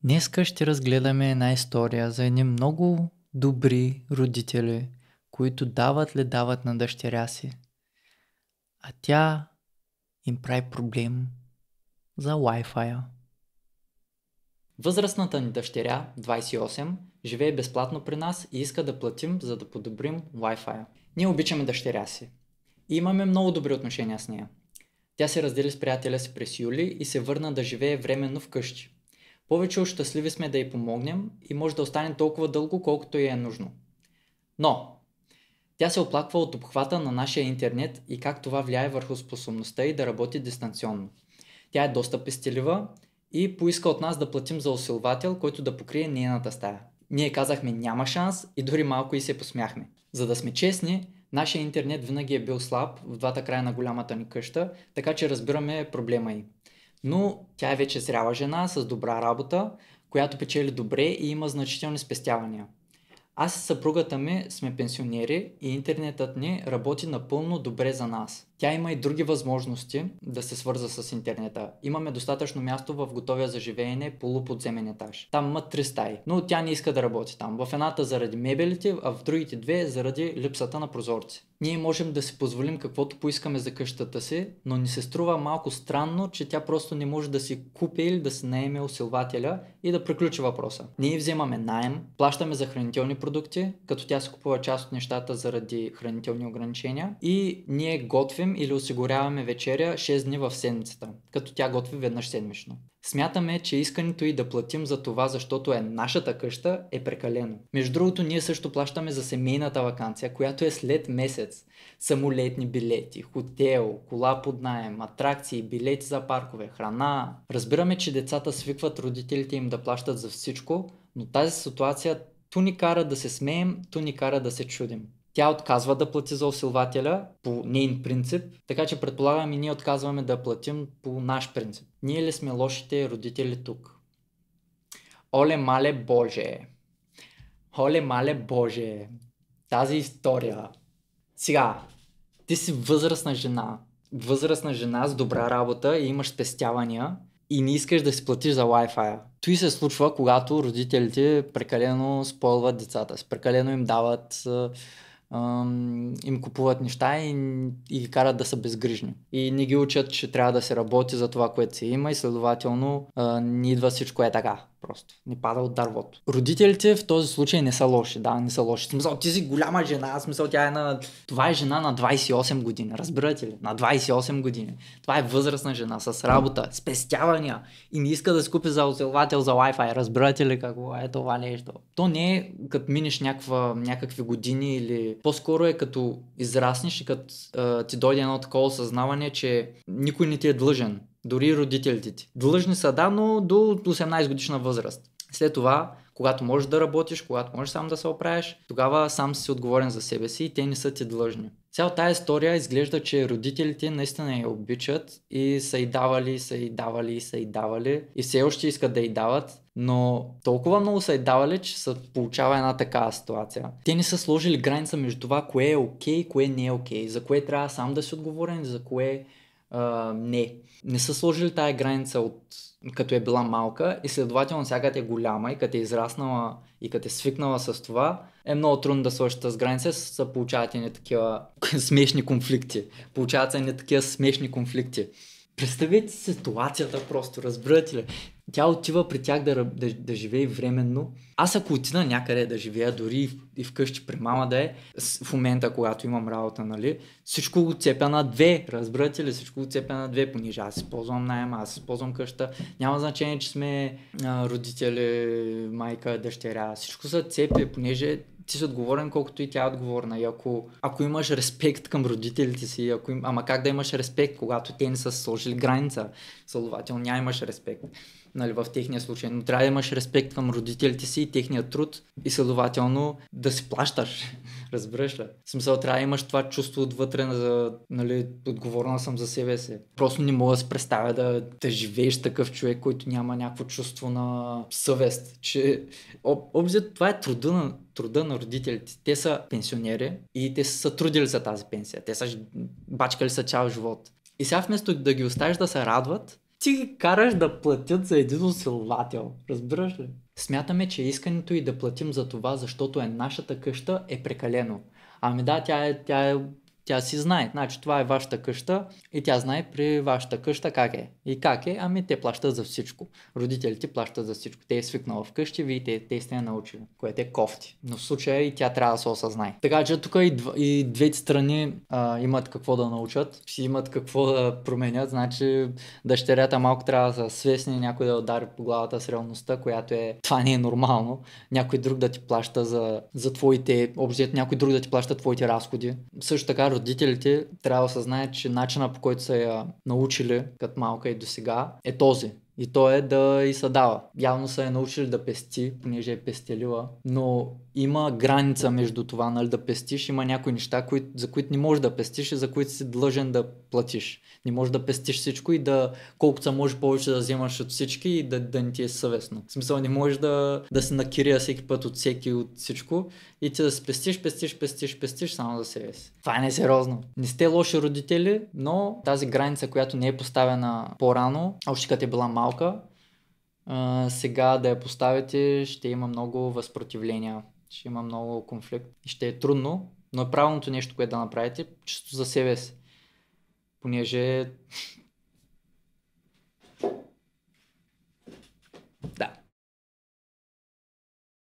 Днеска ще разгледаме една история за едни много добри родители, които дават на дъщеря си, а тя им прави проблем за Wi-Fi. Възрастната ни дъщеря, 28, живее безплатно при нас и иска да платим, за да подобрим Wi-Fi. Ние обичаме дъщеря си и имаме много добри отношения с нея. Тя се раздели с приятеля си през юли и се върна да живее временно вкъщи. Повече от щастливи сме да й помогнем и може да остане толкова дълго, колкото й е нужно. Но тя се оплаква от обхвата на нашия интернет и как това влияе върху способността й да работи дистанционно. Тя е доста пестелива и поиска от нас да платим за усилвател, който да покрие нейната стая. Ние казахме няма шанс и дори малко и се посмяхме. За да сме честни, нашия интернет винаги е бил слаб в двата края на голямата ни къща, така че разбираме проблема й. Но тя е вече зряла жена с добра работа, която печели добре и има значителни спестявания. Аз и съпругата ми сме пенсионери и интернетът ни работи напълно добре за нас. Тя има и други възможности да се свърза с интернета. Имаме достатъчно място в готовия за живеене полуподземен етаж. Там има 3 стаи, но тя не иска да работи там. В едната заради мебелите, а в другите две заради липсата на прозорци. Ние можем да си позволим каквото поискаме за къщата си, но ни се струва малко странно, че тя просто не може да си купи или да си наеме усилвателя и да приключи въпроса. Ние вземаме наем, плащаме за хранителни продукти, като тя си купува част от нещата заради хранителни ограничения и ние готвим или осигуряваме вечеря 6 дни в седмицата, като тя готви веднъж седмично. Смятаме, че искането и да платим за това, защото е нашата къща, е прекалено. Между другото, ние също плащаме за семейната ваканция, която е след месец. Самолетни билети, хотел, кола под наем, атракции, билети за паркове, храна. Разбираме, че децата свикват родителите им да плащат за всичко, но тази ситуация ту ни кара да се смеем, ту ни кара да се чудим. Тя отказва да плати за усилвателя по нейн принцип, така че предполагам и ние отказваме да платим по наш принцип. Ние ли сме лошите родители тук? Оле мале Боже! Оле мале Боже! Тази история. Сега, ти си възрастна жена с добра работа и имаш спестявания и не искаш да си платиш за Wi-Fi. Той се случва, когато родителите прекалено спойват децата си, прекалено им дават, им купуват неща и ги карат да са безгрижни. И не ги учат, че трябва да се работи за това, което се има и следователно не идва всичко е така. Просто не пада от дървото. Родителите в този случай не са лоши, да, не са лоши. В смисъл, ти си голяма жена, в смисъл, това е жена на 28 години, разбирате ли? На 28 години. Това е възрастна жена с работа, спестявания и не иска да си купи за усилвател за Wi-Fi, разбирате ли какво е това нещо? То не е като минеш някакви години или по-скоро е като израснеш и като ти дойде едно такова осъзнаване, че никой не ти е длъжен. Дори родителите ти. Длъжни са, да, но до 18 годишна възраст. След това, когато можеш да работиш, когато можеш сам да се оправиш, тогава сам си отговорен за себе си и те не са ти длъжни. Цялата тази история изглежда, че родителите наистина я обичат и са й давали и все още искат да й дават, но толкова много са й давали, че се получава една такава ситуация. Те не са сложили граница между това, кое е окей, кое не е окей, за кое трябва сам да си отговорен, за кое не са сложили тая граница от като е била малка и следователно сега като е голяма и като е израснала и като е свикнала с това, е много трудно да сложи тази граница, се получават и не такива смешни конфликти. Представете ситуацията просто, разбирате ли? Тя отива при тях да живее временно. Аз ако отида някъде да живея, дори и вкъщи при мама да е, в момента, когато имам работа, нали, всичко го цепя на две, разбирате ли? Всичко го цепя на две, понеже аз използвам наема, аз използвам къща. Няма значение, че сме родители, майка, дъщеря. Всичко се цепи, понеже ти си отговорен, колкото и тя е отговорна. И ако имаш респект към родителите си, ама как да имаш респект, когато те не са сложили граница? Следователно нямаш респект, нали, в техния случай. Но трябва да имаш респект към родителите си и техния труд и следователно да си плащаш. Разбираш ли? В смисъл, трябва да имаш това чувство отвътре, нали, отговорна съм за себе си. Просто не мога да се представя да живееш такъв човек, който няма някакво чувство на съвест. Че това е труда на родителите. Те са пенсионери и те са трудили за тази пенсия. Те са бачкали са цял живот. И сега вместо да ги оставиш да се радват, Ти ги караш да платят за един усилвател. Разбираш ли? Смятаме, че искането и да платим за това, защото е нашата къща, е прекалено. Ами да, тя си знае. Значи това е вашата къща и тя знае при вашата къща как е. И как е? Ами те плащат за всичко. Родителите плащат за всичко. Те е свикнала вкъщи, вие те сте я научили, което е кофти. Но в случая и тя трябва да се осъзнае. Така че тук и двете страни имат какво да научат, имат какво да променят. Значи дъщерята малко трябва да се свесне, някой да удари по главата с реалността, която е това не е нормално. Някой друг да ти плаща за твоите, обзет, някой друг да ти плаща твоите разходи. Също така родителите трябва да осъзнаят, че начина, по който са я научили като малка и до сега е този. И то е да й се дава. Явно са я научили да пести, понеже е пестелила, но има граница между това, нали, да пестиш. Има някои неща, за които не можеш да пестиш и за които си длъжен да платиш. Не можеш да пестиш всичко и колкото се може повече да вземаш от всички и да не ти е съвестно. В смисъл, не можеш да се накирия всеки път от всеки от всичко и ти да се пестиш само за себе си. Това е несериозно. Не сте лоши родители, но тази граница, която не е поставена по-рано, още като е била малка, сега да я поставите, ще има много възпротивления, ще има много конфликт и ще е трудно, но е правилното нещо, което да направите, чисто за себе си. Понеже... Да.